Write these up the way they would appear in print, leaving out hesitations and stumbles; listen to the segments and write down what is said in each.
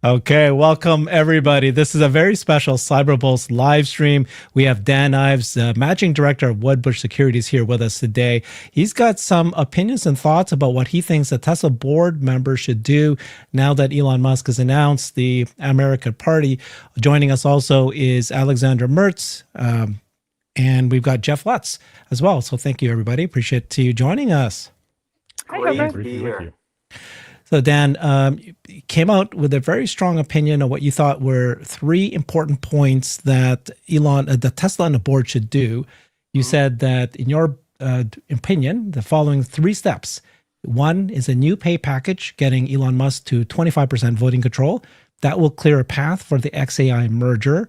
Okay, welcome everybody. This is a very special CyberPulse live stream. We have Dan Ives, Managing Director of Wedbush Securities, here with us today. He's got some opinions and thoughts about what he thinks the Tesla board members should do now that Elon Musk has announced the American Party. Joining us also is Alexandra Mertz, and we've got Jeff Lutz as well. So thank you, everybody. Appreciate you joining us. Great to be here. So Dan, you came out with a very strong opinion of what you thought were three important points that the Tesla and the board should do. You said that in your opinion, the following three steps. One is a new pay package, getting Elon Musk to 25% voting control. That will clear a path for the XAI merger.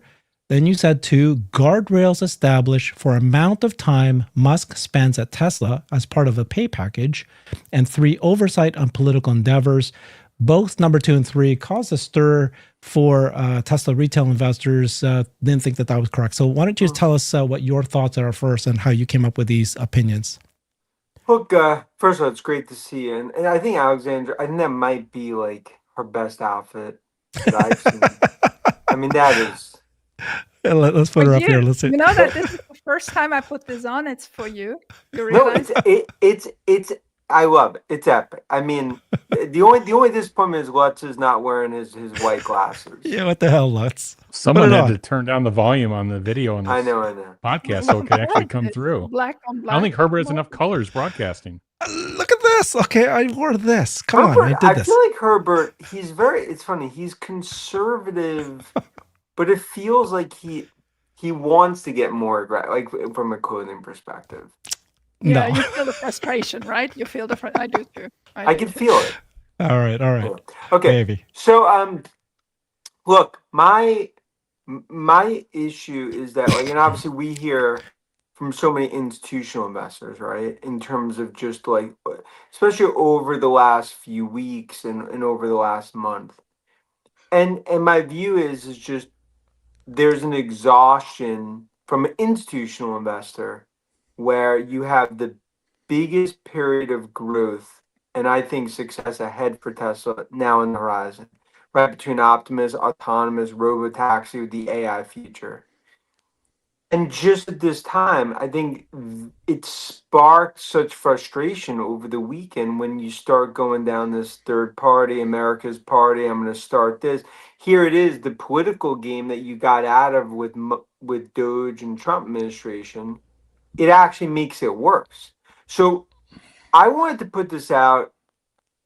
Then you said two, guardrails established for amount of time Musk spends at Tesla as part of a pay package. And three, oversight on political endeavors. Both number 2 and 3 caused a stir for Tesla retail investors. Didn't think that was correct. So why don't you just tell us what your thoughts are first and how you came up with these opinions? Look, first of all, it's great to see you. And I think Alexandra, I think that might be like her best outfit that I've seen. I mean, that is... Let's put her up here. Let's see. You know that this is the first time I put this on. It's for you. You realize? No, it's. I love it. It's epic. I mean, the only disappointment is Lutz is not wearing his white glasses. Yeah, what the hell, Lutz? Someone had to turn down the volume on the video on this I know. podcast so it could actually come through. Black on black. I don't think Herbert has enough colors broadcasting. Look at this. Okay, I wore this. Come Herbert, on, I did this. I feel like Herbert, it's funny, he's conservative, but it feels like he wants to get more aggressive, like from a clothing perspective. Yeah, no. You feel the frustration, right? You feel the I do too. I can feel it. All right. Yeah. Okay. Maybe. So, look, my issue is that, like, and obviously we hear from so many institutional investors, right? In terms of just like, especially over the last few weeks and over the last month, and my view is just there's an exhaustion from an institutional investor where you have the biggest period of growth and I think success ahead for Tesla now on the horizon, right between Optimus, autonomous, robotaxi with the AI future. And just at this time, I think it sparked such frustration over the weekend when you start going down this third party, America's party, I'm going to start this. Here it is, the political game that you got out of with Doge and Trump administration, it actually makes it worse. So I wanted to put this out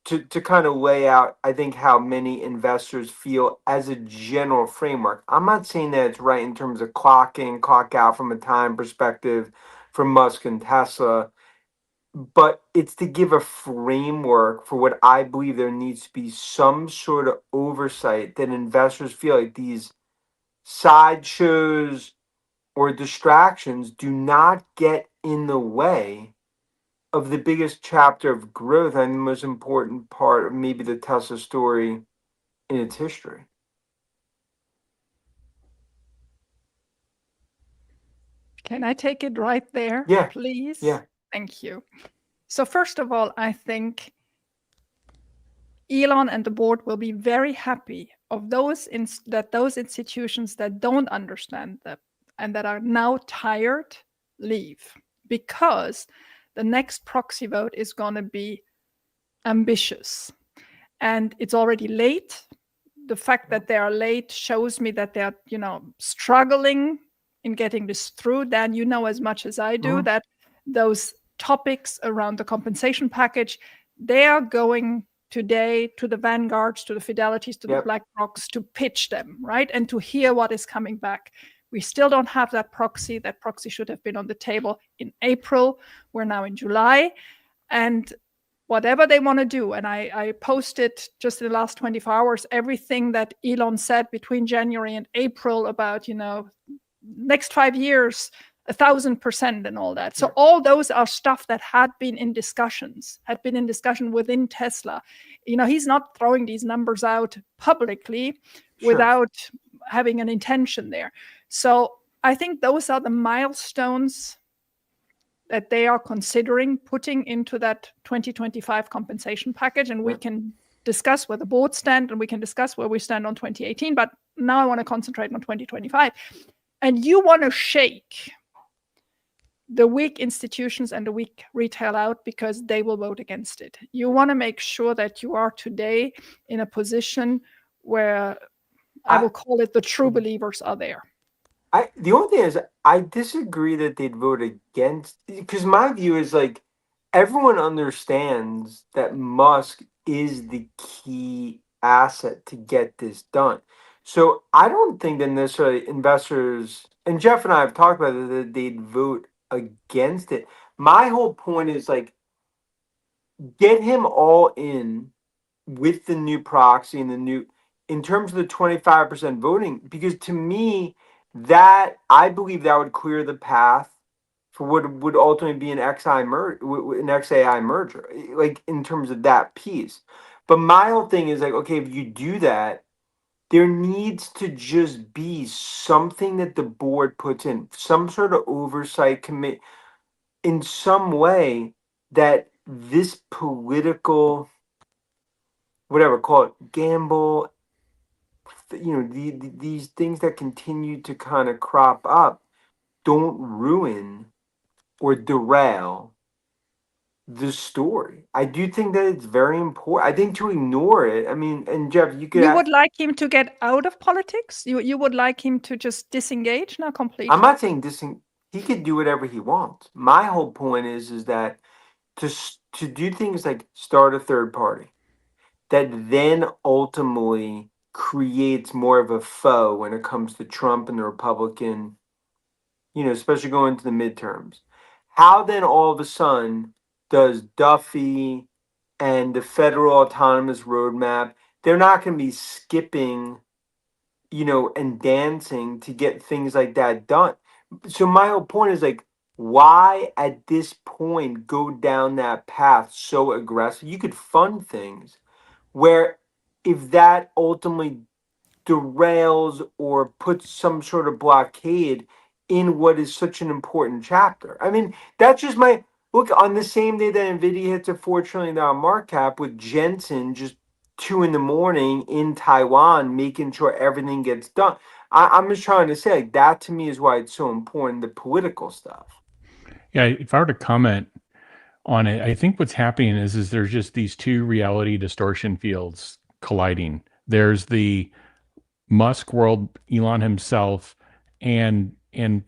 to kind of lay out, I think, how many investors feel as a general framework. I'm not saying that it's right in terms of clock in, clock out from a time perspective for Musk and Tesla, but it's to give a framework for what I believe there needs to be some sort of oversight that investors feel like these sideshows or distractions do not get in the way of the biggest chapter of growth and the most important part of maybe the Tesla story in its history. Can I take it right there? Yeah. Please? Yeah. Thank you. So first of all, I think Elon and the board will be very happy of those institutions that don't understand that and that are now tired leave, because the next proxy vote is going to be ambitious. And it's already late. The fact that they are late shows me that they're, struggling in getting this through. Dan, you know as much as I do that those topics around the compensation package, they are going today to the Vanguards, to the Fidelities, to the BlackRocks to pitch them, right? And to hear what is coming back. We still don't have that proxy. That proxy should have been on the table in April. We're now in July. And whatever they want to do, and I posted just in the last 24 hours, everything that Elon said between January and April about, next 5 years, 1,000% and all that. So all those are stuff that had been in discussion within Tesla. He's not throwing these numbers out publicly without having an intention there. So I think those are the milestones that they are considering putting into that 2025 compensation package, and we can discuss where the board stand, and we can discuss where we stand on 2018. But now I want to concentrate on 2025. And you want to shake the weak institutions and the weak retail out because they will vote against it. You want to make sure that you are today in a position where I will call it the true believers are there. The only thing is, I disagree that they'd vote against, because my view is like everyone understands that Musk is the key asset to get this done. So I don't think that necessarily investors, and Jeff and I have talked about it, that they'd vote against it. My whole point is like get him all in with the new proxy and the new, in terms of the 25% voting, because to me, that I believe that would clear the path for what would ultimately be an XAI merger, like in terms of that piece. But my whole thing is like, okay, if you do that, there needs to just be something that the board puts in, some sort of oversight committee in some way that this political, whatever, call it gamble, these things that continue to kind of crop up don't ruin or derail the story. I do think that it's very important. I think to ignore it, I mean, and Jeff, you could. You would like him to get out of politics? You would like him to just disengage now completely? I'm not saying he could do whatever he wants. My whole point is that to do things like start a third party that then ultimately creates more of a foe when it comes to Trump and the Republican, especially going into the midterms. How then all of a sudden does Duffy and the federal autonomous roadmap, they're not going to be skipping, and dancing to get things like that done. So my whole point is like, why at this point go down that path so aggressive? You could fund things where if that ultimately derails or puts some sort of blockade in what is such an important chapter. I mean, that's just my look. On the same day that Nvidia hits a $4 trillion market cap, with Jensen just 2 a.m. in Taiwan making sure everything gets done. I'm just trying to say, like, that to me is why it's so important, the political stuff. Yeah, if I were to comment on it, I think what's happening is there's just these two reality distortion fields colliding. There's the Musk world, Elon himself, and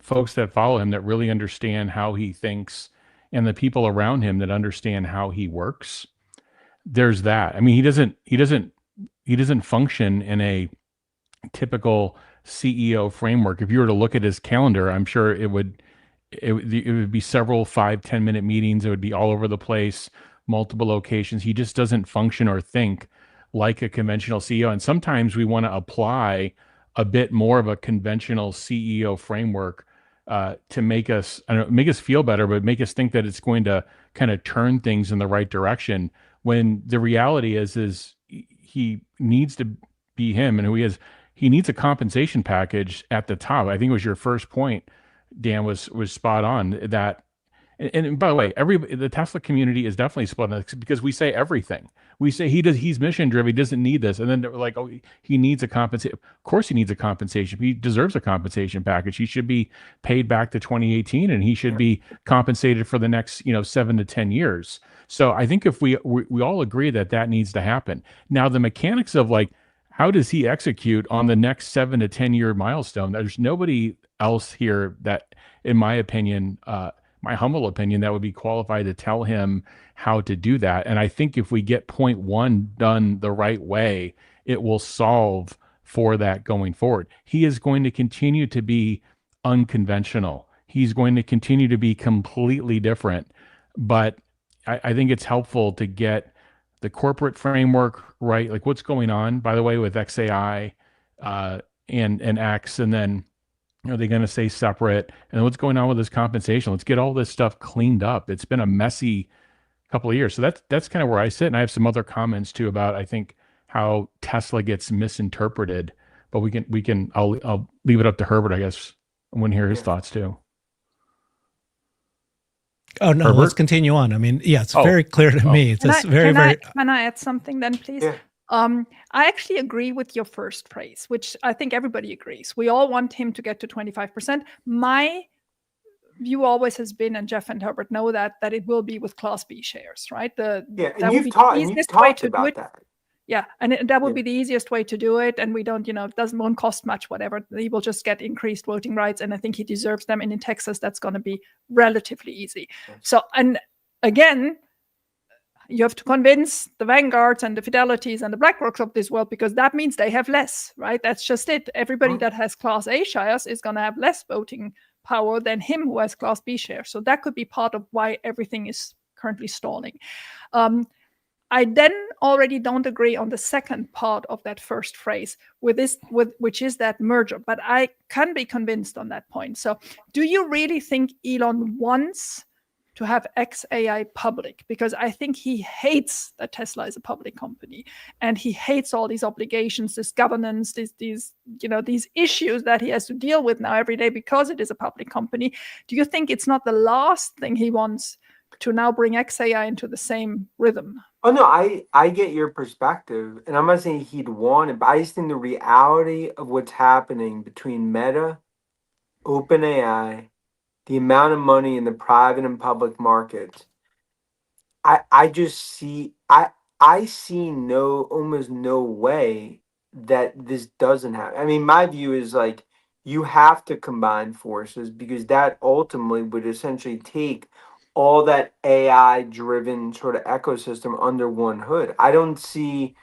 folks that follow him that really understand how he thinks, and the people around him that understand how he works. There's that. I mean, he doesn't function in a typical CEO framework. If you were to look at his calendar, I'm sure it would be several 5-10 minute meetings. It would be all over the place, multiple locations. He just doesn't function or think like a conventional CEO. And sometimes we want to apply a bit more of a conventional CEO framework to make us feel better, but make us think that it's going to kind of turn things in the right direction. When the reality is he needs to be him, and who he is. He needs a compensation package at the top. I think it was your first point, Dan, was spot on. That, and by the way, the Tesla community is definitely split on this because we say everything. We say he's mission driven. He doesn't need this, and then they're like, oh, he needs a compensation. Of course, he needs a compensation. He deserves a compensation package. He should be paid back to 2018, and he should be compensated for the next 7 to 10 years. So I think if we all agree that needs to happen. Now the mechanics of like, how does he execute on the next 7 to 10 year milestone? There's nobody else here that, in my opinion, my humble opinion, that would be qualified to tell him how to do that. And I think if we get point one done the right way, it will solve for that going forward. He is going to continue to be unconventional. He's going to continue to be completely different. But I think it's helpful to get the corporate framework right, like what's going on, by the way, with XAI and X, and then are they going to stay separate? And what's going on with this compensation? Let's get all this stuff cleaned up. It's been a messy couple of years. So that's kind of where I sit. And I have some other comments too about, I think, how Tesla gets misinterpreted. But I'll leave it up to Herbert, I guess. I want to hear his thoughts too. Oh no, Herbert? let's continue on. I mean, yeah, it's very clear to me. It's just very. Can I add something then, please? Yeah. I actually agree with your first phrase, which I think everybody agrees. We all want him to get to 25%. My view always has been, and Jeff and Herbert know that it will be with Class B shares, right? And that you've would be talked the easiest way to do about it. that. Yeah, and that would be the easiest way to do it. And we don't, it won't cost much, whatever. He will just get increased voting rights, and I think he deserves them. And in Texas, that's going to be relatively easy. Yes. So, and again, you have to convince the Vanguards and the Fidelities and the BlackRocks of this world, because that means they have less, right? That's just it. Everybody that has Class A shares is going to have less voting power than him who has Class B shares. So that could be part of why everything is currently stalling. I then already don't agree on the second part of that first phrase which is that merger, but I can be convinced on that point. So do you really think Elon wants to have XAI public? Because I think he hates that Tesla is a public company, and he hates all these obligations, this governance, these issues that he has to deal with now every day because it is a public company. Do you think it's not the last thing he wants to now bring XAI into the same rhythm? Oh no, I get your perspective, and I'm not saying he'd want it, but I just think the reality of what's happening between Meta, OpenAI, the amount of money in the private and public markets, I just see I see almost no way that this doesn't happen. I mean, my view is like you have to combine forces, because that ultimately would essentially take all that AI driven sort of ecosystem under one hood. I don't see,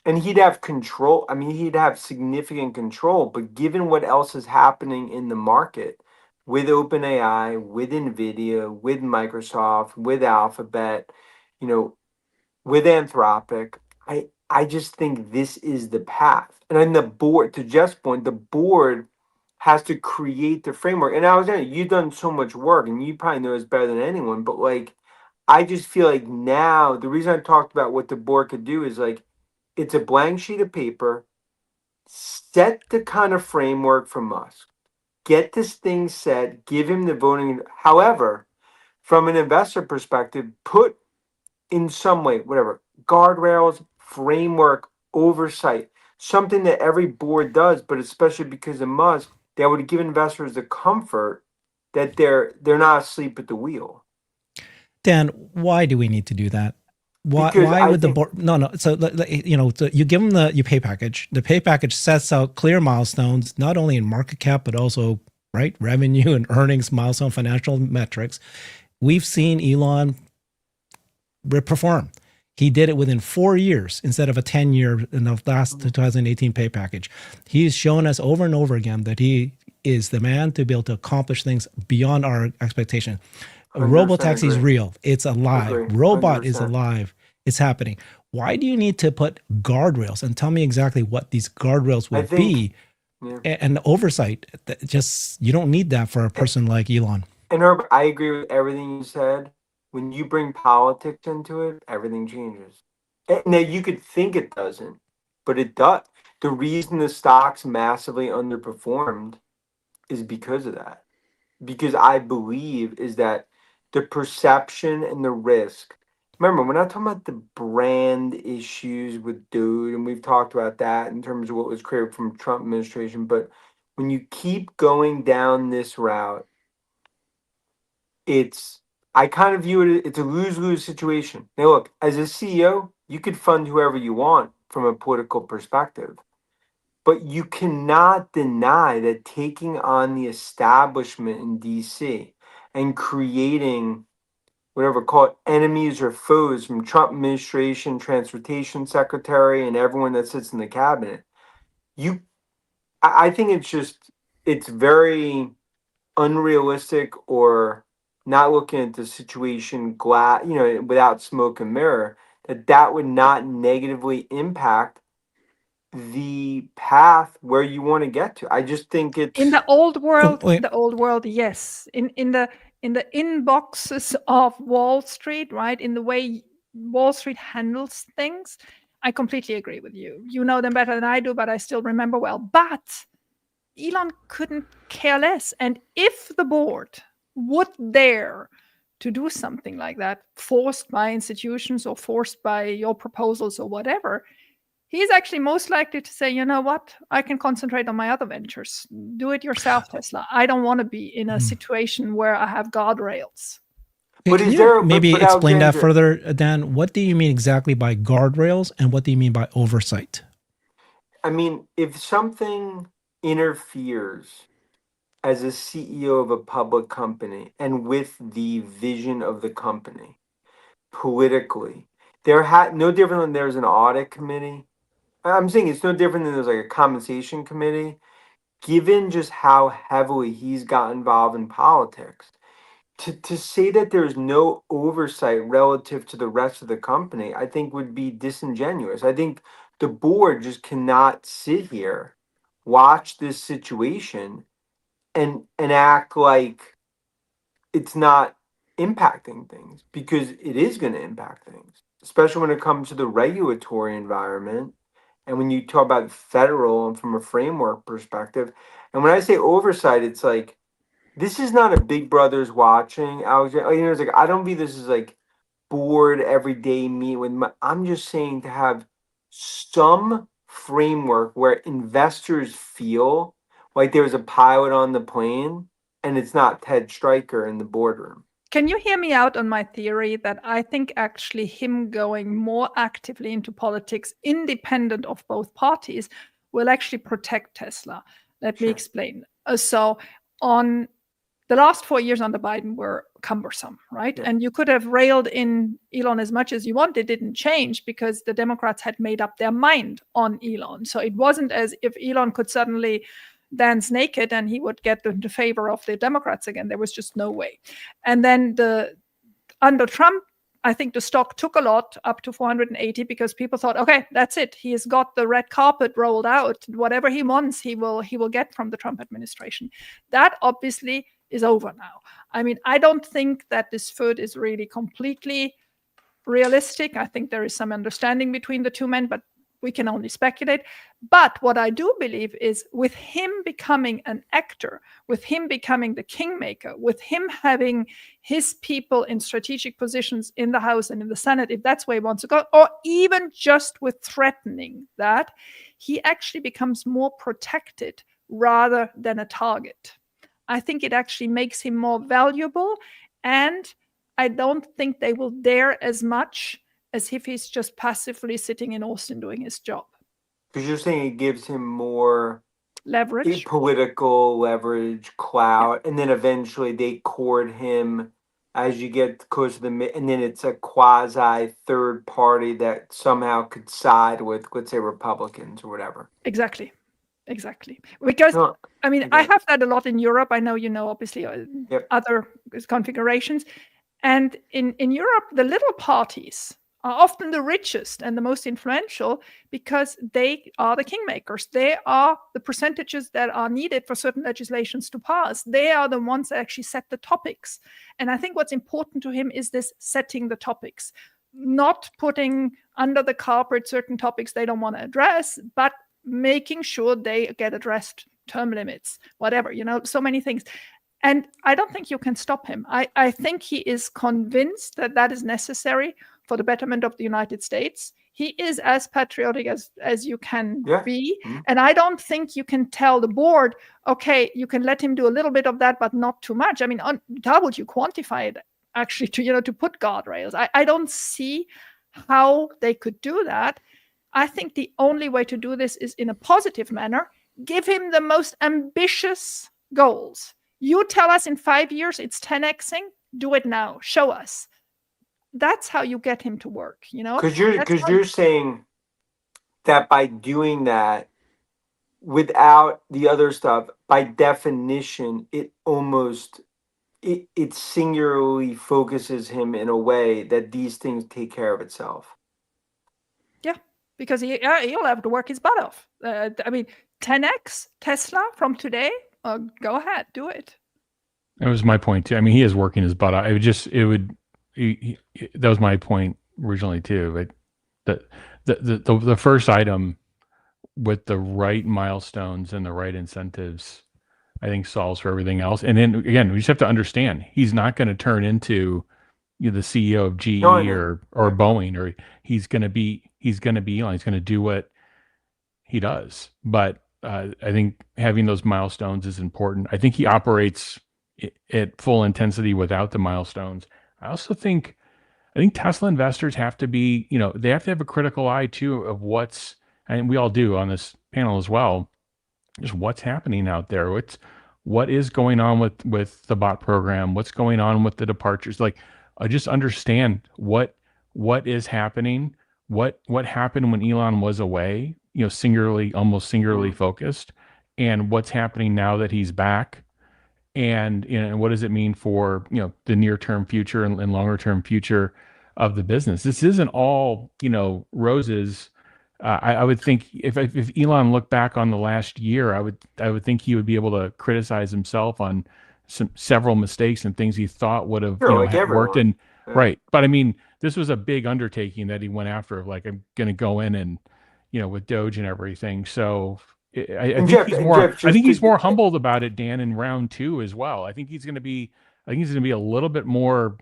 and he'd have control. I mean, he'd have significant control, but given what else is happening in the market with OpenAI, with Nvidia, with Microsoft, with Alphabet, with Anthropic, I just think this is the path. And then the board, to Jeff's point, the board has to create the framework. And Alexandra, you've done so much work, and you probably know this better than anyone, but like, I just feel like now, the reason I talked about what the board could do is like, it's a blank sheet of paper, set the kind of framework for Musk, get this thing set, give him the voting. However, from an investor perspective, put in some way, whatever, guardrails, framework, oversight, something that every board does, but especially because of Musk, that would give investors the comfort that they're not asleep at the wheel. Dan, why do we need to do that? Because why would the board? No. So you give them your pay package. The pay package sets out clear milestones, not only in market cap but also revenue and earnings, milestone financial metrics. We've seen Elon perform. He did it within 4 years instead of a 10-year in the last 2018 pay package. He's shown us over and over again that he is the man to be able to accomplish things beyond our expectation. Robotaxi is real. It's alive. Robot is alive. It's happening. Why do you need to put guardrails? And tell me exactly what these guardrails will be. Yeah. And oversight. You don't need that for a person like Elon. And Herbert, I agree with everything you said. When you bring politics into it, everything changes. Now, you could think it doesn't, but it does. The reason the stock's massively underperformed is because of that. Because I believe is that the perception and the risk. Remember, we're not talking about the brand issues with Dude, and we've talked about that in terms of what was created from Trump administration. But when you keep going down this route, I kind of view it's a lose-lose situation. Now, look, as a CEO, you could fund whoever you want from a political perspective. But you cannot deny that taking on the establishment in DC and creating whatever, call it enemies or foes from Trump administration, transportation secretary, and everyone that sits in the cabinet, I think it's very unrealistic or not looking at the situation without smoke and mirror, that would not negatively impact the path where you want to get to. I just think it's in the old world, yes. In the inboxes of Wall Street, right? In the way Wall Street handles things, I completely agree with you. You know them better than I do, but I still remember well. But Elon couldn't care less. And if the board would dare to do something like that, forced by institutions or forced by your proposals or whatever, He's actually most likely to say, you know what, I can concentrate on my other ventures. Do it yourself, Tesla. I don't want to be in a situation where I have guardrails. But Can is you there- maybe but explain that Alexandra- further, Dan? What do you mean exactly by guardrails, and what do you mean by oversight? I mean, if something interferes as a CEO of a public company and with the vision of the company politically, no different than there's an audit committee. I'm saying it's no different than there's like a compensation committee. Given just how heavily he's got involved in politics, to say that there's no oversight relative to the rest of the company, I think would be disingenuous. I think the board just cannot sit here, watch this situation, and act like it's not impacting things, because it is going to impact things, especially when it comes to the regulatory environment. And when you talk about federal and from a framework perspective, and when I say oversight, it's like, this is not a Big Brother's watching, Alexandra. You know, it's like, I don't view this as like board everyday meet with I'm just saying to have some framework where investors feel like there's a pilot on the plane and it's not Ted Stryker in the boardroom. Can you hear me out on my theory that I think actually him going more actively into politics, independent of both parties, will actually protect Tesla? Let me Sure. explain. So on the last 4 years under Biden were cumbersome, right? Yeah. And you could have railed in Elon as much as you want. It didn't change because the Democrats had made up their mind on Elon. So it wasn't as if Elon could suddenly dance naked and he would get into favor of the Democrats again. There was just no way. And then under Trump, I think the stock took a lot up to 480 because people thought, okay, that's it. He has got the red carpet rolled out. Whatever he wants, he will get from the Trump administration. That obviously is over now. I mean, I don't think that this food is really completely realistic. I think there is some understanding between the two men, but we can only speculate. But what I do believe is with him becoming an actor, with him becoming the kingmaker, with him having his people in strategic positions in the House and in the Senate, if that's where he wants to go, or even just with threatening that, he actually becomes more protected rather than a target. I think it actually makes him more valuable, and I don't think they will dare as much as if he's just passively sitting in Austin doing his job. Because you're saying it gives him more Leverage. political leverage, clout, and then eventually they court him as you get close to and then it's a quasi third party that somehow could side with, let's say, Republicans or whatever. Exactly. Because, No, I mean, I have that a lot in Europe. I know, obviously, Yep. other configurations. And in Europe, the little parties are often the richest and the most influential because they are the kingmakers. They are the percentages that are needed for certain legislations to pass. They are the ones that actually set the topics. And I think what's important to him is this setting the topics, not putting under the carpet certain topics they don't want to address, but making sure they get addressed, term limits, whatever, so many things. And I don't think you can stop him. I think he is convinced that that is necessary for the betterment of the United States. He is as patriotic as you can be. Mm-hmm. And I don't think you can tell the board, okay, you can let him do a little bit of that, but not too much. I mean, how would you quantify it actually to put guardrails? I don't see how they could do that. I think the only way to do this is in a positive manner. Give him the most ambitious goals. You tell us in 5 years it's 10xing, do it now. Show us. That's how you get him to work, Because you're saying that by doing that, without the other stuff, by definition, it singularly focuses him in a way that these things take care of itself. Yeah, because he'll have to work his butt off. I mean, 10x Tesla from today. Go ahead, do it. That was my point too. I mean, he is working his butt off. That was my point originally too. But the first item with the right milestones and the right incentives, I think solves for everything else. And then again, we just have to understand he's not going to turn into the CEO of GE or Boeing, or he's going to be Elon. He's going to do what he does. But I think having those milestones is important. I think he operates at full intensity without the milestones. I think Tesla investors have to be, they have to have a critical eye too of and we all do on this panel as well, just what's happening out there. What is going on with the bot program? What's going on with the departures? Like, I just understand what is happening. What happened when Elon was away? Almost singularly focused, and what's happening now that he's back. And what does it mean for the near term future and longer term future of the business? This isn't all roses. I would think if Elon looked back on the last year, I would think he would be able to criticize himself on several mistakes and things he thought would have Sure, like had worked. everyone. And right, but I mean, this was a big undertaking that he went after. Of like, I'm going to go in and with Doge and everything. So I think Jeff, he's more. Jeff, I think he's just more humbled about it, Dan, in round 2 as well. I think he's going to be a little bit more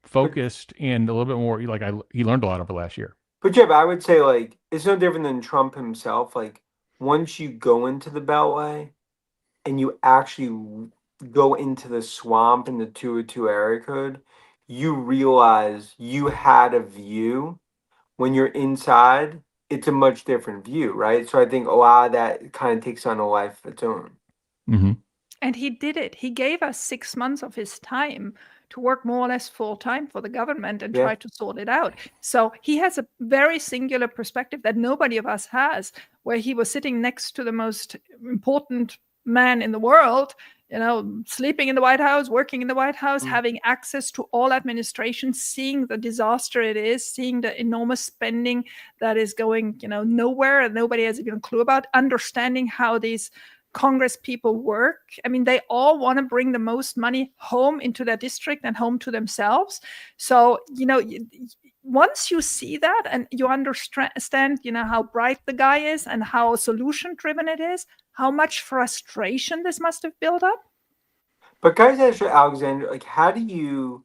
focused and a little bit more like he learned a lot over last year. But Jeff, I would say like it's no different than Trump himself. Like once you go into the Beltway and you actually go into the swamp in the 202 area code, you realize you had a view. When you're inside, it's a much different view, right? So I think a lot of that kind of takes on a life of its own. Mm-hmm. And he did it. He gave us 6 months of his time to work more or less full time for the government and try to sort it out. So he has a very singular perspective that nobody of us has, where he was sitting next to the most important man in the world, sleeping in the White House, working in the White House, having access to all administration, seeing the disaster it is, seeing the enormous spending that is going, nowhere and nobody has even a clue about, understanding how these Congress people work. I mean, they all want to bring the most money home into their district and home to themselves. So, once you see that and you understand, how bright the guy is and how solution driven it is, how much frustration this must have built up. But guys, actually, Alexandra, like, how do you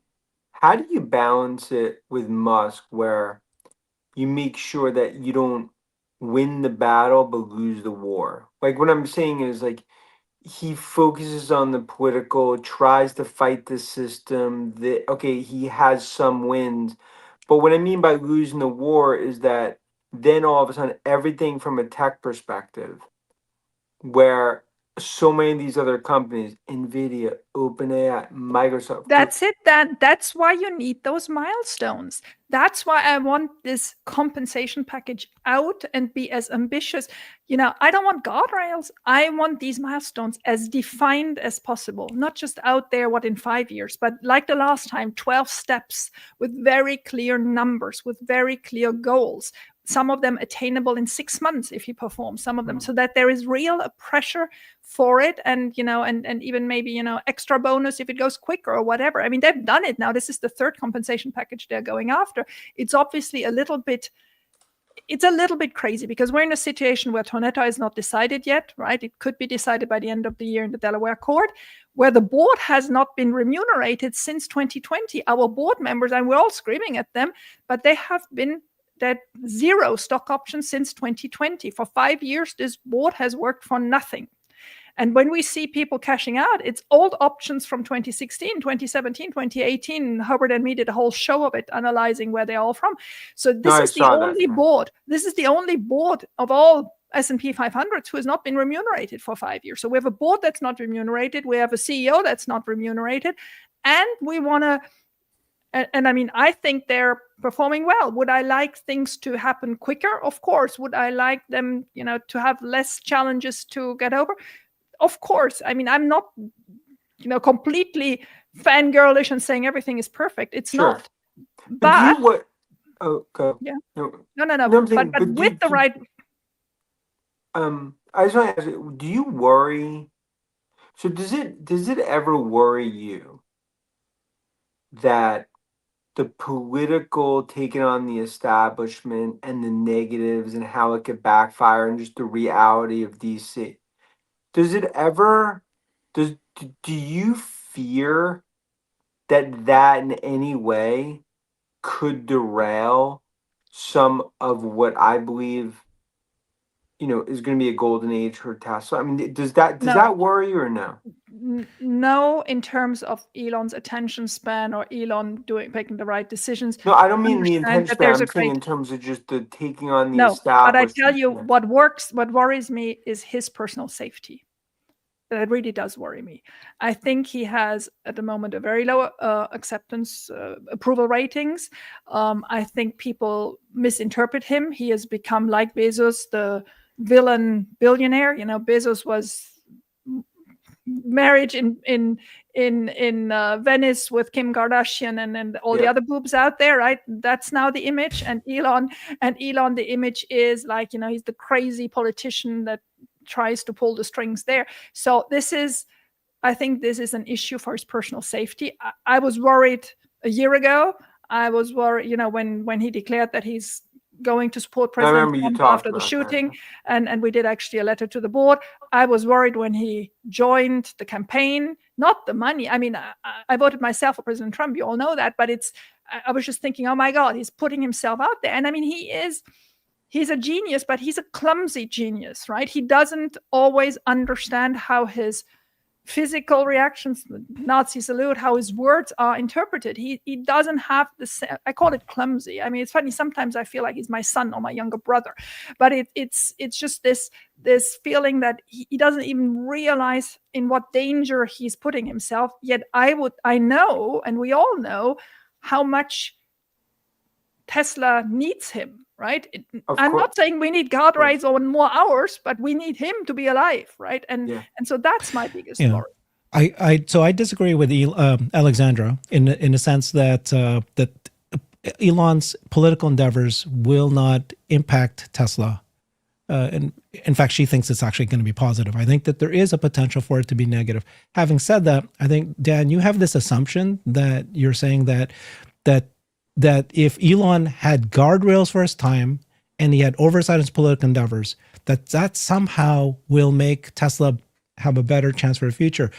balance it with Musk, where you make sure that you don't win the battle but lose the war? Like what I'm saying is like he focuses on the political, tries to fight the system. He has some wins, but what I mean by losing the war is that then all of a sudden everything from a tech perspective, where so many of these other companies, Nvidia, OpenAI, Microsoft. That's it. That's why you need those milestones. That's why I want this compensation package out and be as ambitious. I don't want guardrails. I want these milestones as defined as possible, not just out there, in 5 years, but like the last time, 12 steps with very clear numbers, with very clear goals. Some of them attainable in 6 months if you perform some of them, so that there is real pressure for it, and and even maybe extra bonus if it goes quicker or whatever. I mean, they've done it now. This is the third compensation package they're going after. It's obviously a little bit crazy because we're in a situation where Tonetta is not decided yet, right? It could be decided by the end of the year in the Delaware court, where the board has not been remunerated since 2020. Our board members, and we're all screaming at them, but they have been that 0 stock options since 2020. For 5 years, this board has worked for nothing. And when we see people cashing out, it's old options from 2016, 2017, 2018. Herbert and me did a whole show of it, analyzing where they're all from. So this is the only board. This is the only board of all S&P 500s who has not been remunerated for 5 years. So we have a board that's not remunerated. We have a CEO that's not remunerated. And we want to, and I mean, I think they're performing well. Would I like things to happen quicker? Of course. Would I like them, to have less challenges to get over? Of course. I mean, I'm not, completely fangirlish and saying everything is perfect. It's not. But go. Yeah. No. But with the right. I just want to ask you, do you worry? So does it ever worry you that the political taking on the establishment and the negatives and how it could backfire and just the reality of DC? Do you fear that in any way could derail some of what I believe is going to be a golden age for Tesla? I mean, does that No. worry you or no? No, in terms of Elon's attention span or Elon making the right decisions. No, I don't mean the Understand intention that span. there's I'm a saying great in terms of just the taking on the no, but I established. tell you, Yeah. what worries me is his personal safety. That really does worry me. I think he has at the moment a very low acceptance approval ratings. I think people misinterpret him. He has become like Bezos, the villain billionaire. Bezos was married in Venice with Kim Kardashian and all the other boobs out there, right? That's now the image. And Elon, the image is like, he's the crazy politician that tries to pull the strings there. So I think this is an issue for his personal safety. I was worried a year ago. I was worried, when he declared that he's going to support President Trump after the shooting, and we did actually a letter to the board. I was worried when he joined the campaign, not the money. I mean, I voted myself for President Trump. You all know that, but I was just thinking, oh my God, he's putting himself out there. And I mean, he's a genius, but he's a clumsy genius, right? He doesn't always understand how his physical reactions, Nazi salute, how his words are interpreted. He doesn't have I call it clumsy. I mean, it's funny. Sometimes I feel like he's my son or my younger brother, but it's just this feeling that he doesn't even realize in what danger he's putting himself. Yet I know, and we all know how much Tesla needs him, right? I'm not saying we need guardrails or more hours, but we need him to be alive, right? And so that's my biggest worry. I disagree with Alexandra in the sense that that Elon's political endeavors will not impact Tesla. And in fact, she thinks it's actually going to be positive. I think that there is a potential for it to be negative. Having said that, I think, Dan, you have this assumption that you're saying that if Elon had guardrails for his time and he had oversight in his political endeavors, that somehow will make Tesla have a better chance for the future.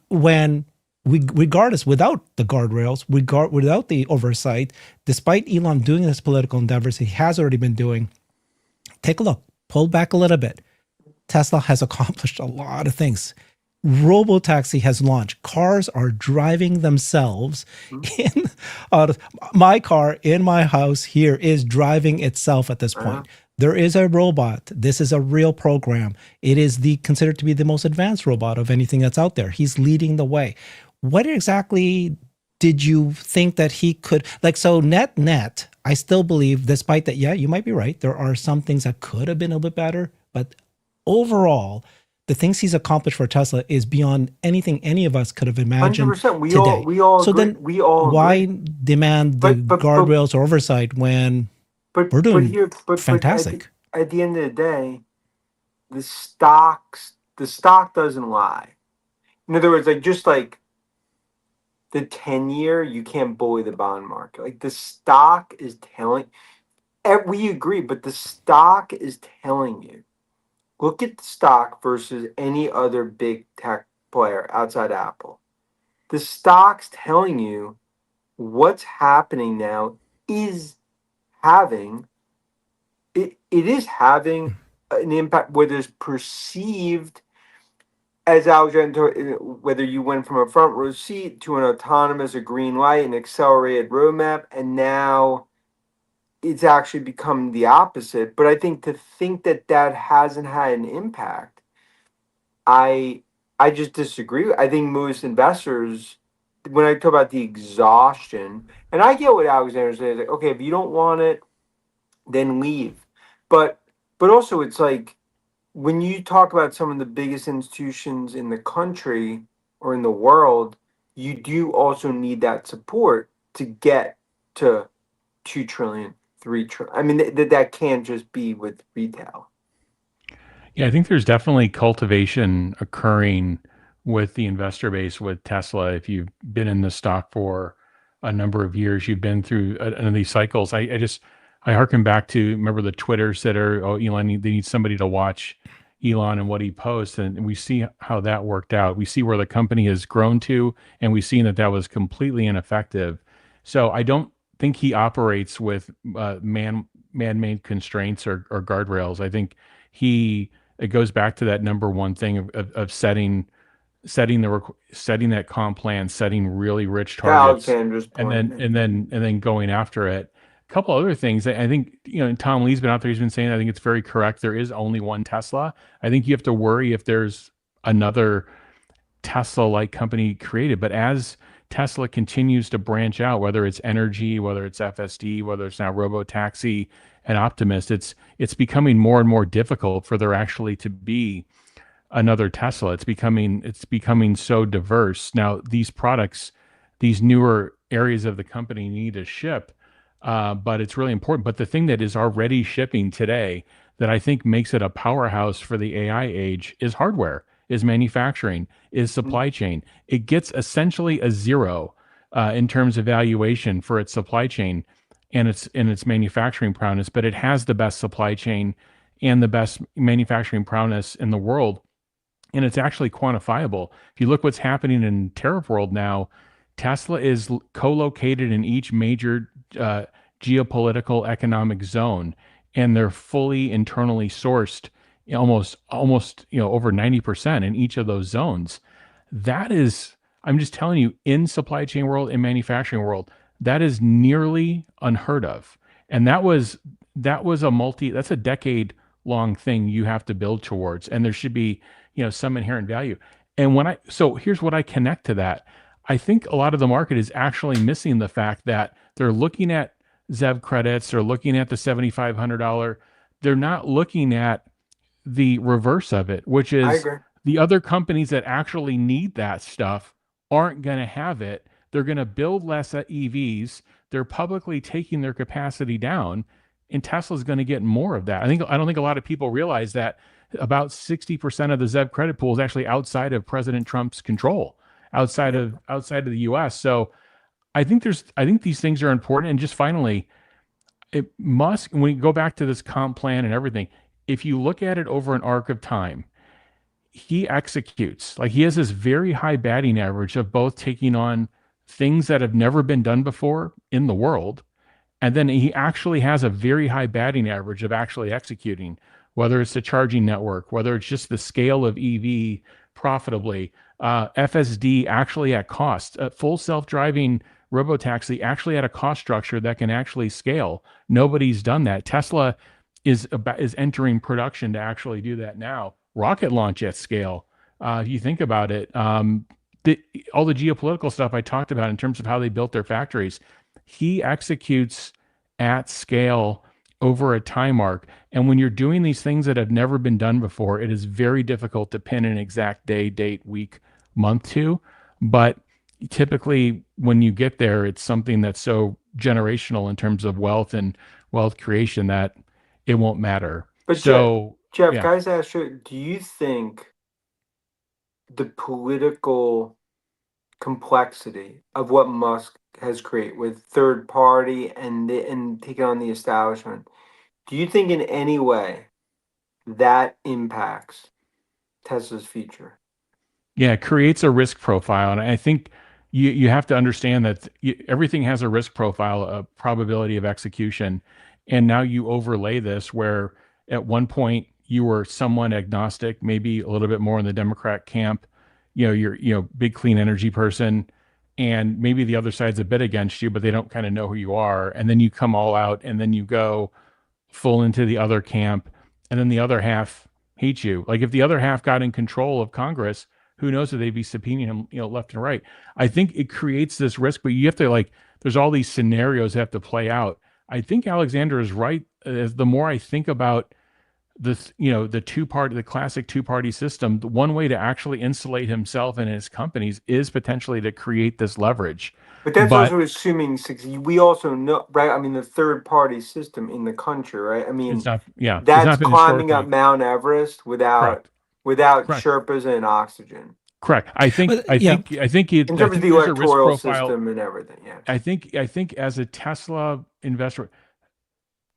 When regardless, without the guardrails, without the oversight, despite Elon doing his political endeavors he has already been doing, take a look, pull back a little bit. Tesla has accomplished a lot of things. Robotaxi has launched. Cars are driving themselves. My car in my house here is driving itself at this point. There is a robot. This is a real program. It is considered to be the most advanced robot of anything that's out there. He's leading the way. What exactly did you think that he could, so net, I still believe, despite that, you might be right. There are some things that could have been a bit better, but overall, the things he's accomplished for Tesla is beyond anything any of us could have imagined 100%. today. We all so agree. then We all why agree. demand the guardrails or oversight when we're doing fantastic? At the end of the day, the stock doesn't lie. In other words, just like the 10-year, you can't bully the bond market. Like the stock is telling. We agree, but the stock is telling you. Look at the stock versus any other big tech player outside Apple. The stock's telling you what's happening now is having it is having an impact, whether it's perceived as Alexandra, whether you went from a front row seat to an autonomous, a green light, an accelerated roadmap, and now it's actually become the opposite. But I think to think that hasn't had an impact, I just disagree. I think most investors, when I talk about the exhaustion, and I get what Alexander says, like, okay, if you don't want it, then leave. But also it's like when you talk about some of the biggest institutions in the country or in the world, you do also need that support to get to 2 trillion. 3 trillion. I mean, that can't just be with retail. Yeah, I think there's definitely cultivation occurring with the investor base with Tesla. If you've been in the stock for a number of years, you've been through these cycles. I harken back to, remember the Twitters that are, Elon, they need somebody to watch Elon and what he posts. And we see how that worked out. We see where the company has grown to, and we've seen that was completely ineffective. So I don't think he operates with man-made constraints or guardrails. I think it goes back to that number one thing of setting that comp plan, setting really rich To targets, Alexandra's and point. then going after it. A couple other things I think, and Tom Lee's been out there, he's been saying, I think it's very correct. There is only one Tesla. I think you have to worry if there's another Tesla-like company created. But as Tesla continues to branch out, whether it's energy, whether it's FSD, whether it's now robotaxi and Optimus, it's becoming more and more difficult for there actually to be another Tesla. It's becoming so diverse. Now, these products, these newer areas of the company need to ship, but it's really important. But the thing that is already shipping today that I think makes it a powerhouse for the AI age is hardware, is manufacturing, is supply chain. It gets essentially a zero in terms of valuation for its supply chain and its manufacturing prowess, but it has the best supply chain and the best manufacturing prowess in the world. And it's actually quantifiable. If you look what's happening in tariff world now, Tesla is co-located in each major geopolitical economic zone, and they're fully internally sourced, almost over 90% in each of those zones. That is, I'm just telling you, in supply chain world and manufacturing world, that is nearly unheard of. And that's a decade long thing you have to build towards, and there should be some inherent value. And so here's what I connect to that. I think a lot of the market is actually missing the fact that they're looking at ZEV credits, they're looking at the $7,500. They're not looking at the reverse of it, which I is agree. the other companies that actually need that stuff aren't going to have it. They're going to build less EVs. They're publicly taking their capacity down, and Tesla's going to get more of that. I don't think a lot of people realize that about 60% of the ZEV credit pool is actually outside of President Trump's control, outside of the US. So I think these things are important. And just finally, Musk, when we go back to this comp plan and everything, if you look at it over an arc of time, he executes. Like, he has this very high batting average of both taking on things that have never been done before in the world, and then he actually has a very high batting average of actually executing, whether it's the charging network, whether it's just the scale of EV profitably, FSD actually at cost, full self-driving robotaxi actually at a cost structure that can actually scale. Nobody's done that. Tesla is entering production to actually do that now. Rocket launch at scale. If you think about it, all the geopolitical stuff I talked about in terms of how they built their factories, he executes at scale over a time arc. And when you're doing these things that have never been done before, it is very difficult to pin an exact day, date, week, month to. But typically when you get there, it's something that's so generational in terms of wealth and wealth creation that it won't matter. But so Jeff, yeah. guys, ask you, do you think the political complexity of what Musk has created with third party and taking on the establishment, do you think in any way that impacts Tesla's future? Yeah, it creates a risk profile. And I think you have to understand that everything has a risk profile, a probability of execution. And now you overlay this where at one point you were somewhat agnostic, maybe a little bit more in the Democrat camp, you're big clean energy person, and maybe the other side's a bit against you, but they don't kind of know who you are. And then you come all out, and then you go full into the other camp, and then the other half hates you. Like, if the other half got in control of Congress, who knows if they'd be subpoenaing him, left and right. I think it creates this risk, but you have to there's all these scenarios that have to play out. I think Alexandra is right. The more I think about this, the classic two-party system, the one way to actually insulate himself and his companies is potentially to create this leverage. But that's also assuming we also know, right? I mean, the third-party system in the country, right? I mean, that's climbing up Mount Everest without Sherpas and oxygen. Correct. I think in terms of the electoral system and everything. Yeah. I think as a Tesla investor,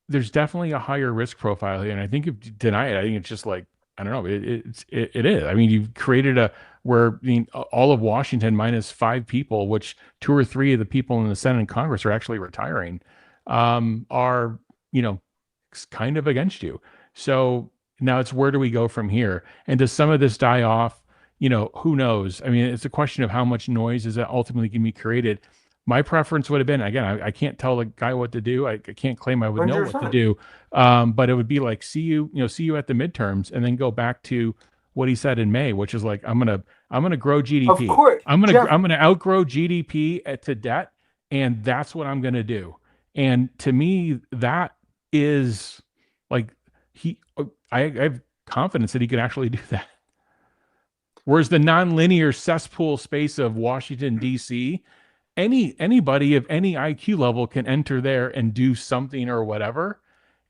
there's definitely a higher risk profile here, and I think if you deny it, I think it's just I don't know. It is. I mean, you've created all of Washington minus 5 people, which 2 or 3 of the people in the Senate and Congress are actually retiring, are kind of against you. So Now it's where do we go from here? And does some of this die off? Who knows? I mean, it's a question of how much noise is that ultimately going to be created. My preference would have been, again, I can't tell the guy what to do. I can't claim I would know what to 100%. do. But it would be like, see you at the midterms, and then go back to what he said in May, which is like, I'm gonna grow GDP. Of course, Jeff. I'm gonna outgrow GDP to debt, and that's what I'm gonna do. And to me, that is like I have confidence that he can actually do that. Whereas the nonlinear cesspool space of Washington, D.C., anybody of any IQ level can enter there and do something or whatever.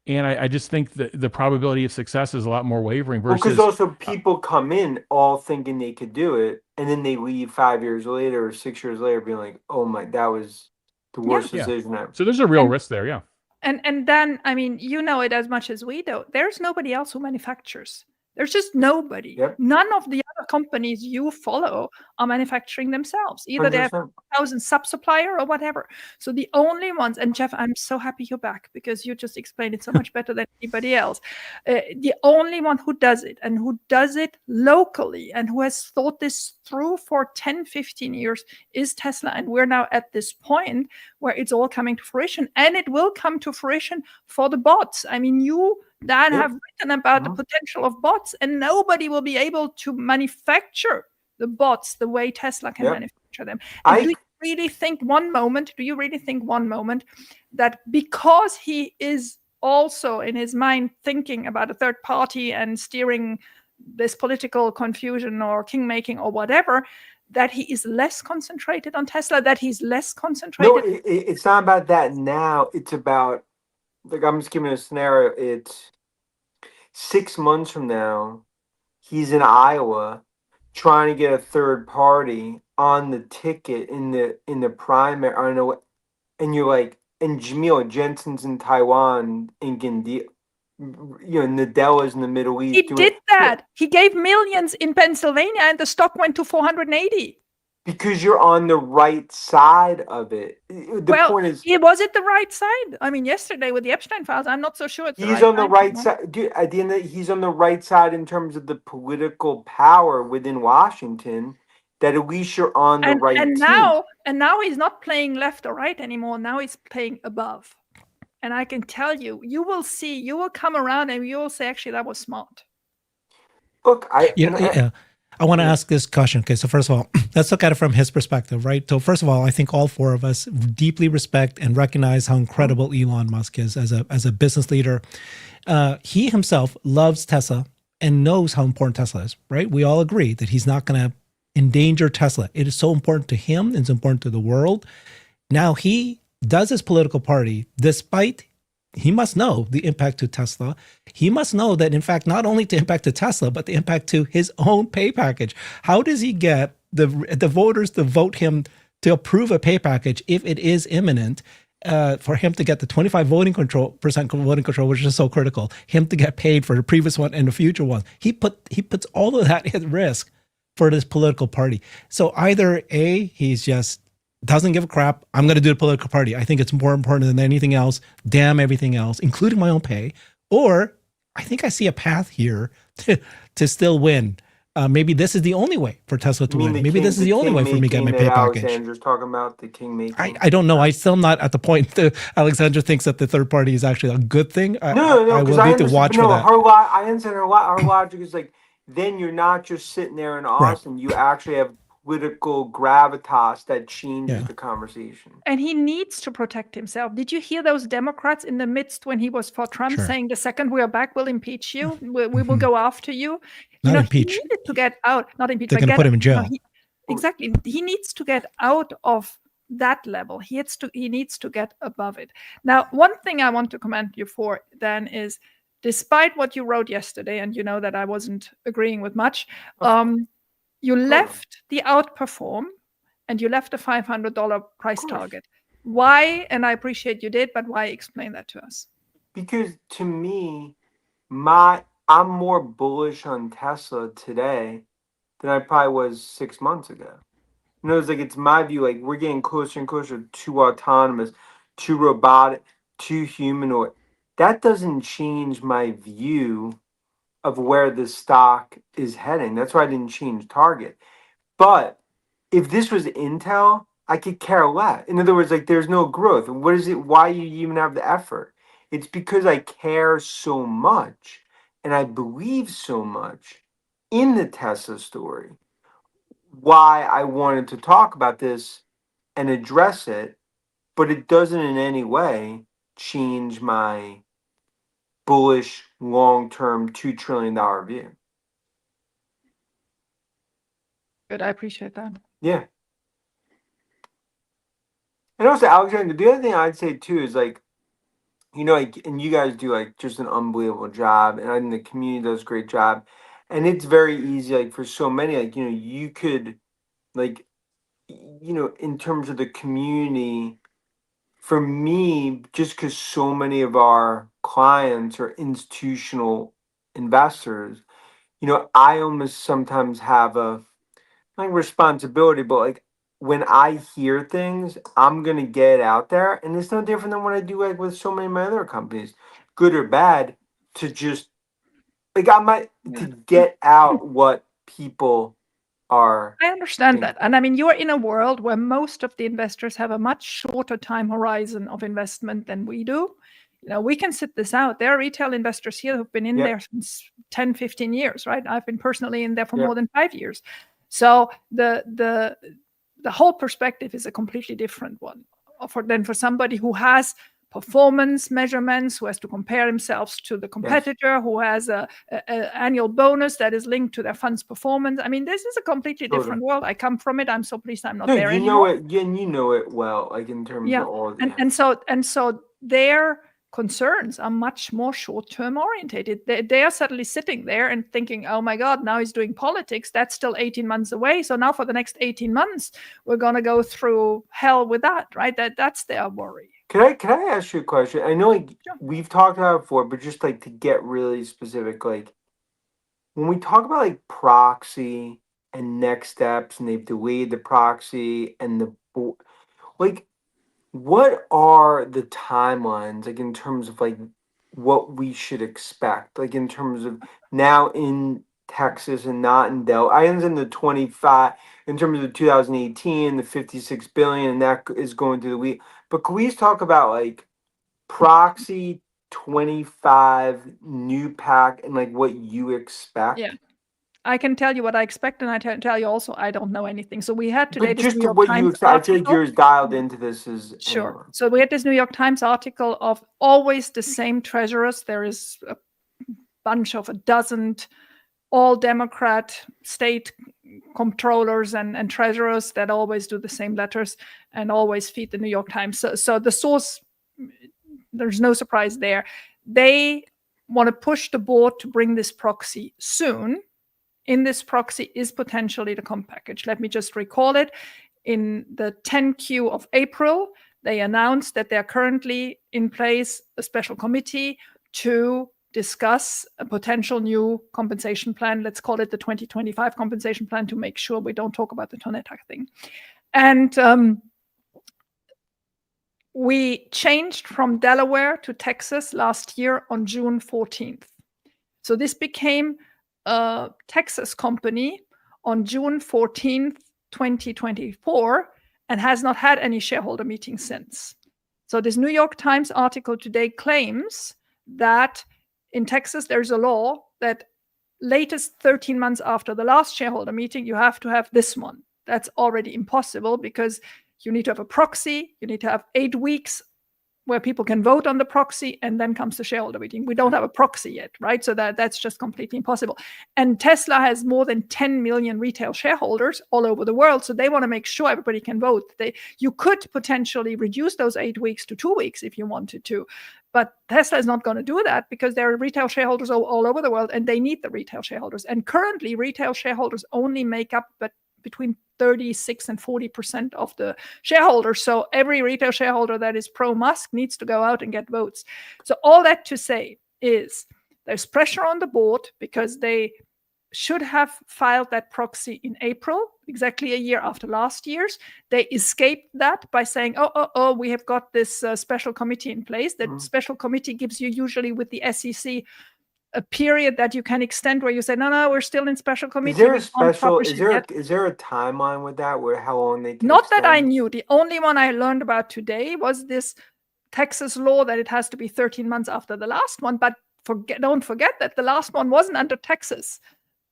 And I just think that the probability of success is a lot more wavering Well, versus because also people come in all thinking they could do it, and then they leave 5 years later or 6 years later being like, oh my, that was the worst Yeah. decision ever. So there's a real risk there. Yeah. And then, I mean, you know it as much as we do. There's nobody else who manufactures. There's just nobody. Yep. None of the other companies you follow are manufacturing themselves. Either they have 100%. 1,000 sub-supplier or whatever. So the only ones, and Jeff, I'm so happy you're back because you just explained it so much better than anybody else. The only one who does it and who does it locally and who has thought this through for 10, 15 years is Tesla. And we're now at this point where it's all coming to fruition, and it will come to fruition for the bots. I mean, you, Dan, Yep. have written about the potential of bots, and nobody will be able to manufacture the bots the way Tesla can Yep. manufacture them. And do you really think one moment that because he is also in his mind thinking about a third party and steering this political confusion or kingmaking or whatever, that he is less concentrated on Tesla, that he's less concentrated? No, it's not about that now. It's about, like, I'm just giving a scenario. It's 6 months from now, he's in Iowa trying to get a third party on the ticket in the primary. I don't know, and you're like, and Jamil Jensen's in Taiwan, Nadella's in the Middle East. He did that. He gave millions in Pennsylvania, and the stock went to 480. Because you're on the right side of it. The point is, was it the right side? I mean, yesterday with the Epstein files, I'm not so sure it's he's on the right side. Dude, at the end of he's on the right side in terms of the political power within Washington. That at least you're on the right team. Now he's not playing left or right anymore. Now he's playing above. And I can tell you, you will come around and you will say, actually, that was smart. Look, I want to ask this question. Okay, so first of all, let's look at it from his perspective, right? So first of all, I think all four of us deeply respect and recognize how incredible Elon Musk is as a business leader. He himself loves Tesla and knows how important Tesla is, right? We all agree that he's not going to endanger Tesla. It is so important to him. It's important to the world. Now he does his political party, despite he must know the impact to Tesla. He must know that, in fact, not only the impact to Tesla, but the impact to his own pay package. How does he get the voters to vote him to approve a pay package if it is imminent for him to get the 25% voting control, which is so critical, him to get paid for the previous one and the future one? He puts all of that at risk for this political party. So either A, he's just doesn't give a crap. I'm going to do the political party. I think it's more important than anything else. Damn everything else, including my own pay. Or I think I see a path here to still win. Maybe this is the only way for Tesla to win. Maybe this is the only way for me to get my pay package. Alexandra's talking about the king making. I don't know. I'm still not at the point that Alexandra thinks that the third party is actually a good thing. No, I will need to watch for that. I understand her logic is like, then you're not just sitting there in Austin. Right. You actually have political gravitas that changes the conversation. And he needs to protect himself. Did you hear those Democrats in the midst when he was for Trump saying the second we are back, we'll impeach you. We will go after you. Not impeach. He needed to get out. Not impeach. They're going to put him in jail. Exactly. He needs to get out of that level. He needs to get above it. Now, one thing I want to commend you for, Dan, is despite what you wrote yesterday, and you know that I wasn't agreeing with much, you left the outperform and you left a $500 price target. Why? And I appreciate you did, but why? Explain that to us. Because to me, I'm more bullish on Tesla today than I probably was 6 months ago. It's my view, like we're getting closer and closer to autonomous, to robotic, to humanoid. That doesn't change my view of where the stock is heading. That's why I didn't change target. But if this was Intel, I could care less. In other words, like there's no growth. What is it? Why you even have the effort? It's because I care so much and I believe so much in the Tesla story. Why I wanted to talk about this and address it, but it doesn't in any way change my bullish long-term $2 trillion view. Good, I appreciate that. Yeah. And also, Alexandra, the other thing I'd say too is like, you know, like, and you guys do like just an unbelievable job, and I think the community does a great job. And it's very easy, like for so many, like, you know, you could like, you know, in terms of the community, for me, just because so many of our clients are institutional investors, you know, I almost sometimes have a like responsibility, but like when I hear things, I'm gonna get it out there, and it's no different than what I do like with so many of my other companies, good or bad, to just like I might to get out what people are. I understand thinking. that. And I mean, you're in a world where most of the investors have a much shorter time horizon of investment than we do. You know, we can sit this out. There are retail investors here who've been in Yep. there since 10, 15 years, right? I've been personally in there for Yep. more than 5 years. So the whole perspective is a completely different one than for somebody who has performance measurements, who has to compare themselves to the competitor, who has a annual bonus that is linked to their fund's performance. I mean, this is a completely different world. I come from it. I'm so pleased I'm not there you anymore. know it, and you know it well, like in terms of all. And so their concerns are much more short-term orientated. They are suddenly sitting there and thinking, oh my God, now he's doing politics. That's still 18 months away. So now for the next 18 months, we're going to go through hell with that, right? That's their worry. Can I ask you a question? I know like we've talked about it before, but just like to get really specific, like when we talk about like proxy and next steps, and they've delayed the proxy and the like, what are the timelines like in terms of like what we should expect, like in terms of now in Texas and not in Del? I understand the 25 in terms of the 2018, the 56 billion, and that is going through the week. But can we talk about like proxy 25 new pack and like what you expect? Yeah. I can tell you what I expect, and I tell you also I don't know anything. So we had today But this just New York what you Times expect. I feel like article. you're as dialed into this as Sure. anyone. So we had this New York Times article of always the same treasurers. There is a bunch of a dozen all Democrat state comptrollers and treasurers that always do the same letters and always feed the New York Times. So the source, there's no surprise there. They want to push the board to bring this proxy soon. In this proxy is potentially the comp package. Let me just recall it. In the 10Q of April, they announced that they're currently in place a special committee to discuss a potential new compensation plan. Let's call it the 2025 compensation plan to make sure we don't talk about the Tonetta thing. And we changed from Delaware to Texas last year on June 14th. So this became a Texas company on June 14th, 2024, and has not had any shareholder meetings since. So this New York Times article today claims that in Texas, there's a law that latest 13 months after the last shareholder meeting, you have to have this one. That's already impossible because you need to have a proxy, you need to have 8 weeks where people can vote on the proxy, and then comes the shareholder meeting. We don't have a proxy yet, right? So that's just completely impossible. And Tesla has more than 10 million retail shareholders all over the world, so they want to make sure everybody can vote. You could potentially reduce those 8 weeks to 2 weeks if you wanted to, but Tesla is not going to do that because there are retail shareholders all over the world, and they need the retail shareholders. And currently, retail shareholders only make up between 36 and 40% of the shareholders. So every retail shareholder that is pro-Musk needs to go out and get votes. So all that to say is there's pressure on the board because they should have filed that proxy in April, exactly a year after last year's. They escaped that by saying, we have got this special committee in place. That special committee gives you usually with the SEC a period that you can extend where you say, no, we're still in special committee. Is there we a can't special? publish Is it yet." there a timeline with that? Where how long they can Not that I extend? knew. The only one I learned about today was this Texas law that it has to be 13 months after the last one. But don't forget that the last one wasn't under Texas.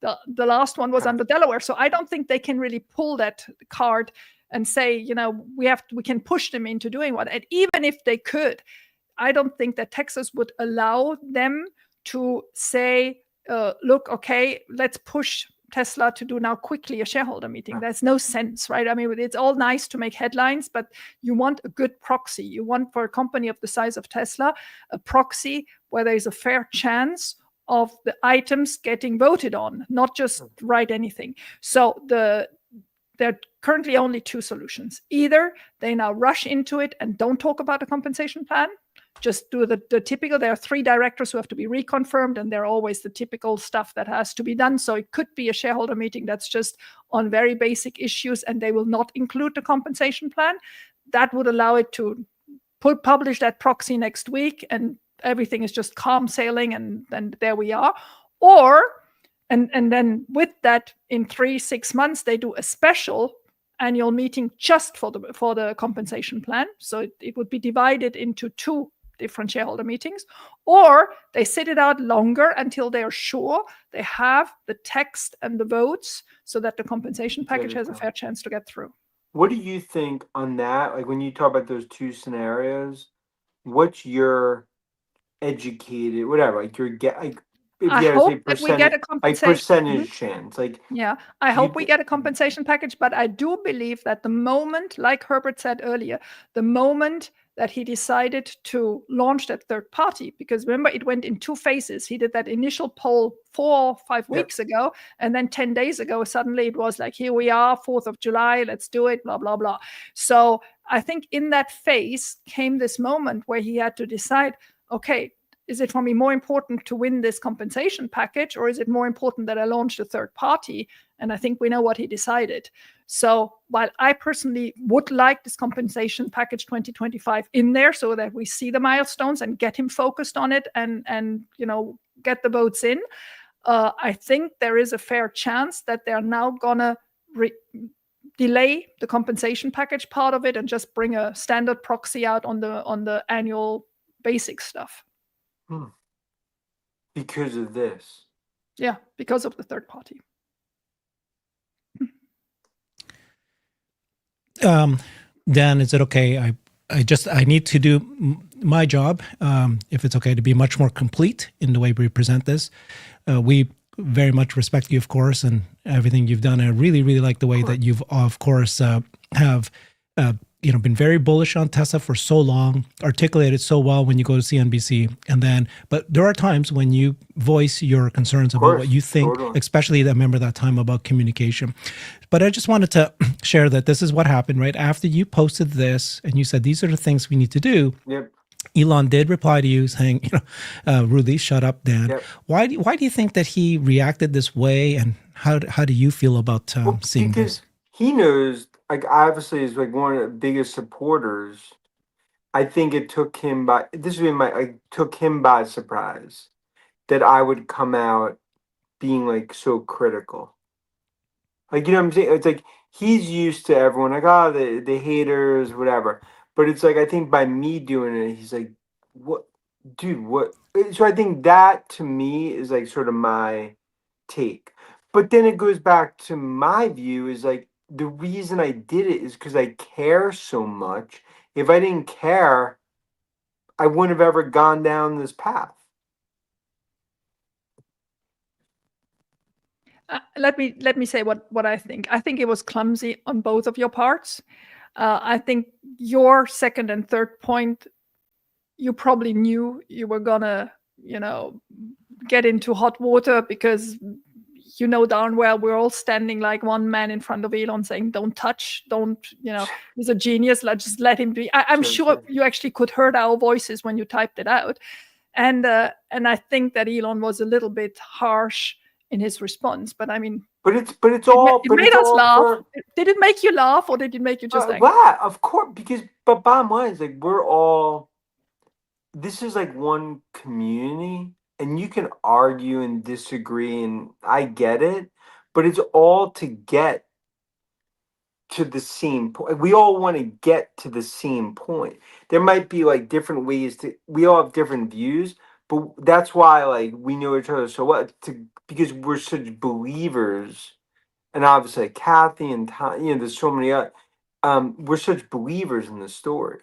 The last one was Okay. under Delaware. So I don't think they can really pull that card and say, you know, we can push them into doing what. And even if they could, I don't think that Texas would allow them to say, look, okay, let's push Tesla to do now quickly a shareholder meeting. There's no sense, right? I mean, it's all nice to make headlines, but you want a good proxy. You want, for a company of the size of Tesla, a proxy where there's a fair chance of the items getting voted on, not just write anything. So there are currently only two solutions. Either they now rush into it and don't talk about the compensation plan, just do the typical. There are 3 directors who have to be reconfirmed, and they're always the typical stuff that has to be done. So it could be a shareholder meeting that's just on very basic issues, and they will not include the compensation plan. That would allow it to publish that proxy next week, and everything is just calm sailing, and then there we are. Or and then with that, in 3-6 months, they do a special annual meeting just for the compensation plan. So it would be divided into 2 different shareholder meetings, or they sit it out longer until they're sure they have the text and the votes so that the compensation package has a fair chance to get through. What do you think on that? Like when you talk about those 2 scenarios, what's your educated, whatever, like your get, like if I you had to say hope that we get a compensation. percentage chance, like yeah, I hope we get a compensation package, but I do believe that the moment, like Herbert said earlier, the moment that he decided to launch that third party, because remember, it went in 2 phases. He did that initial poll 4 or 5 weeks ago, and then 10 days ago, suddenly it was like, here we are, 4th of July, let's do it, blah, blah, blah. So I think in that phase came this moment where he had to decide, okay, is it for me more important to win this compensation package, or is it more important that I launch the third party? And I think we know what he decided. So while I personally would like this compensation package 2025 in there so that we see the milestones and get him focused on it and you know, get the votes in, I think there is a fair chance that they're now gonna delay the compensation package part of it and just bring a standard proxy out on the annual basic stuff. Because of this. Yeah, because of the third party. Dan, is it okay? I need to do my job, if it's okay, to be much more complete in the way we present this. We very much respect you, of course, and everything you've done. I really, really like the way that you've, of course, have been very bullish on Tesla for so long, articulated so well when you go to CNBC, and then, but there are times when you voice your concerns about what you think, especially I remember that time about communication. But I just wanted to share that this is what happened right after you posted this, and you said these are the things we need to do. Yep. Elon did reply to you saying, Rudy, shut up, Dan. Yep. Why do you think that he reacted this way, and how do you feel about seeing this? Because he knows. Like obviously is like one of the biggest supporters. I think it took him by took him by surprise that I would come out being like so critical. Like, you know what I'm saying? It's like he's used to everyone like, oh, the haters, whatever. But it's like I think by me doing it, he's like, what, dude, what? So I think that to me is like sort of my take. But then it goes back to my view is like, the reason I did it is because I care so much. If I didn't care, I wouldn't have ever gone down this path. Let me say what I think. I think it was clumsy on both of your parts. I think your second and third point, you probably knew you were gonna, get into hot water because you know darn well we're all standing like one man in front of Elon saying, don't touch, don't, he's a genius, just let him be. I'm sure you actually could heard our voices when you typed it out. And I think that Elon was a little bit harsh in his response, but I mean, but it's all. It made us laugh. Did it make you laugh, or did it make you just like? Yeah, of course. But bottom line is like we're all. This is like one community, and you can argue and disagree, and I get it, but it's all to get to the same point. We all want to get to the same point. There might be like different ways to. We all have different views, but that's why like we know each other so well. Because we're such believers, and obviously like, Kathy and Tom, there's so many other. We're such believers in the story.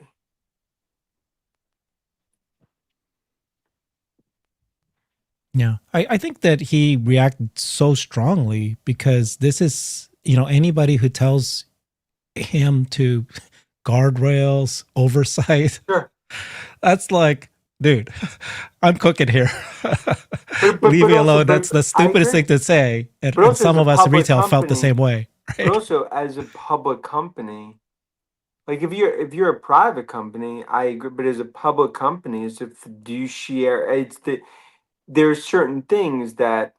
Yeah, I think that he reacted so strongly because this is, anybody who tells him to guardrails, oversight, Sure. that's like, dude, I'm cooking here. But Leave me also, alone. That's the stupidest thing to say. And But also some as of a us in public retail felt the company- same way. But also, as a public company, like if you're a private company, I agree. But as a public company, it's a fiduciary. There are certain things that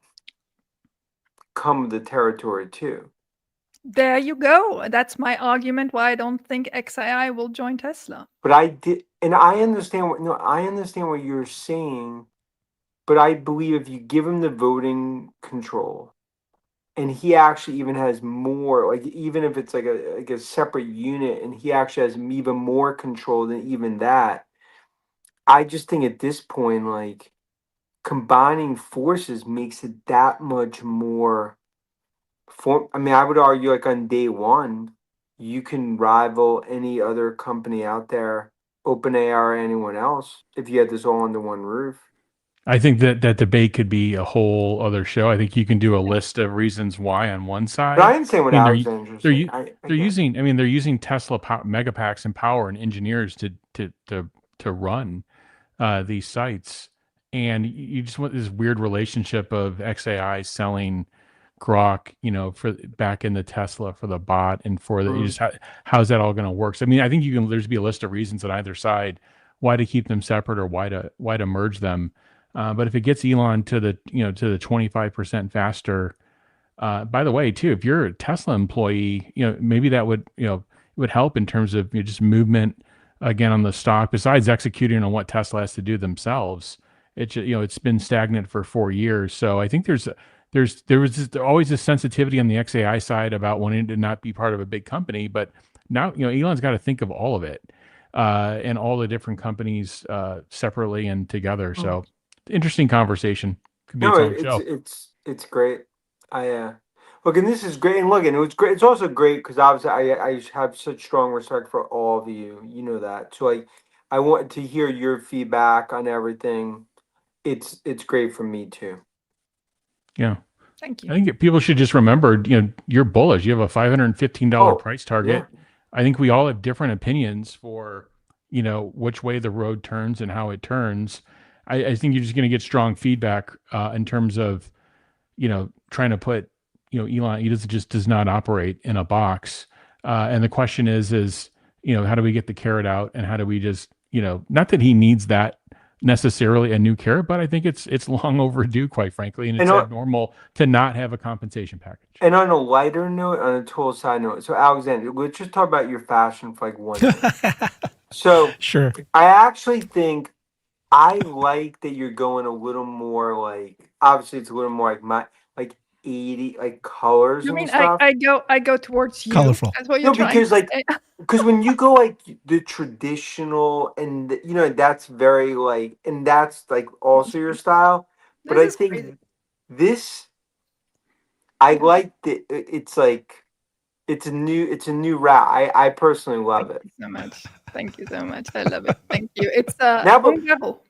come with the territory too. There you go. That's my argument why I don't think XAI will join Tesla. But I understand what you're saying. But I believe if you give him the voting control, and he actually even has more, like even if it's like a separate unit, and he actually has even more control than even that. I just think at this point, like combining forces makes it that much more. I mean, I would argue like on day one, you can rival any other company out there, OpenAI or anyone else, if you had this all under one roof. I think that debate could be a whole other show. I think you can do a list of reasons why on one side. But I didn't say what I mean, Alexandra's saying. they're using. I mean, they're using Tesla megapacks and power and engineers to run these sites, and you just want this weird relationship of XAI selling Grok, for back in the Tesla for the bot and for the you just how's that all going to work? So, I mean, I think there's be a list of reasons on either side why to keep them separate or why to merge them. But if it gets Elon to the 25% faster, by the way, too, if you're a Tesla employee, maybe that would help in terms of just movement again on the stock. Besides executing on what Tesla has to do themselves, it's been stagnant for 4 years. So I think there was always this sensitivity on the XAI side about wanting to not be part of a big company, but now Elon's got to think of all of it and all the different companies separately and together. So interesting conversation. Could be its own show. It's great. Look, and this is great. And look, and it was great. It's also great because obviously I have such strong respect for all of you. You know that. So I want to hear your feedback on everything. It's great for me too. Yeah. Thank you. I think people should just remember, you're bullish. You have a $515 price target. Yeah. I think we all have different opinions for, which way the road turns and how it turns. I think you're just going to get strong feedback in terms of, trying to put, Elon, he does not operate in a box. And the question is, how do we get the carrot out, and how do we just, not that he needs that necessarily a new carrot, but I think it's long overdue, quite frankly, and it's abnormal to not have a compensation package. And on a lighter note, on a total side note, so Alexander, let's just talk about your fashion for like 1 minute. So Sure. I actually think I like that you're going a little more like, obviously it's a little more like 80 like colors You and mean stuff. I go towards you? Colorful. That's what you're trying because to like say. because when you go like the traditional and that's very like, and that's like also your style. But This I is think crazy. this I like that it's like it's a new route. I personally love it. Thank you so much. Thank you so much. I love it. Thank you. It's Now, but- Ong level.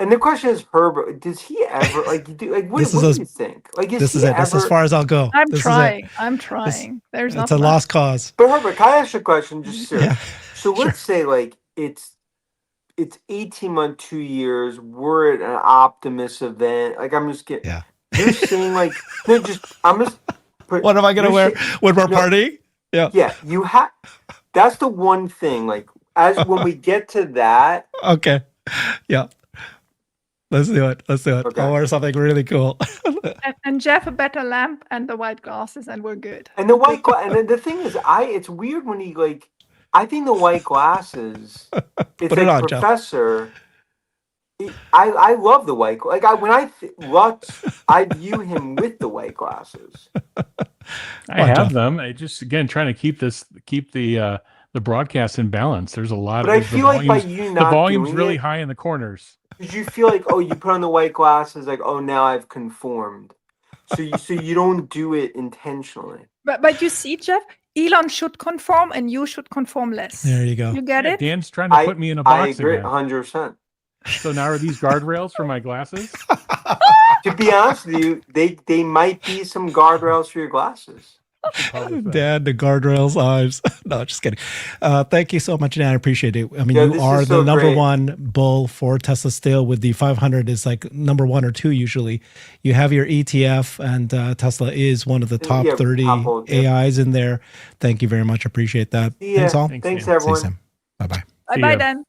And the question is, Herbert, does he ever what This do is you think? Like, is This he is it. ever? That's as far as I'll go. I'm This trying. Is I'm trying. There's it. It's not a much. lost cause. But Herbert, can I ask you a question? Just serious. Yeah. So let's say like it's 18 months, 2 years. We're at an Optimus event. Like I'm just kidding. Yeah. You're saying like no, just I'm just. What am I gonna you're wear saying- when we're no, partying? Yeah. Yeah, you have. That's the one thing. Like as when we get to that. Okay. Yeah. Let's do it. Okay. I'll wear something really cool. And Jeff a better lamp and the white glasses, and we're good. And the white and then the thing is, it's weird when he like. I think the white glasses. It's Put it like on, Jeff. Professor. I love the white. Like when Lutz, I view him with the white glasses. I have them. I just again trying to keep the broadcast in balance. There's a lot But of I the feel like by volumes you the not volume's doing really it, high in the corners. did you feel like, oh, you put on the white glasses, like, oh, now I've conformed. So you don't do it intentionally. But you see, Jeff, Elon should conform and you should conform less. There you go. You get Yeah, it? Dan's trying to put me in a I box agree, again. 100%. So now are these guardrails for my glasses? To be honest with you, they might be some guardrails for your glasses. Dan, the guardrails, Ives. No, just kidding. Thank you so much, Dan. I appreciate it. I mean, Yeah, you this are is the so number great. one bull for Tesla still, with the 500 is like number 1 or 2 usually. You have your ETF, and Tesla is one of the top Yeah, 30 top, yeah. AIs in there. Thank you very much. Appreciate that. See ya. Thanks all. Thanks Dan. See everyone. you soon. Bye-bye. Bye-bye, ya. Dan.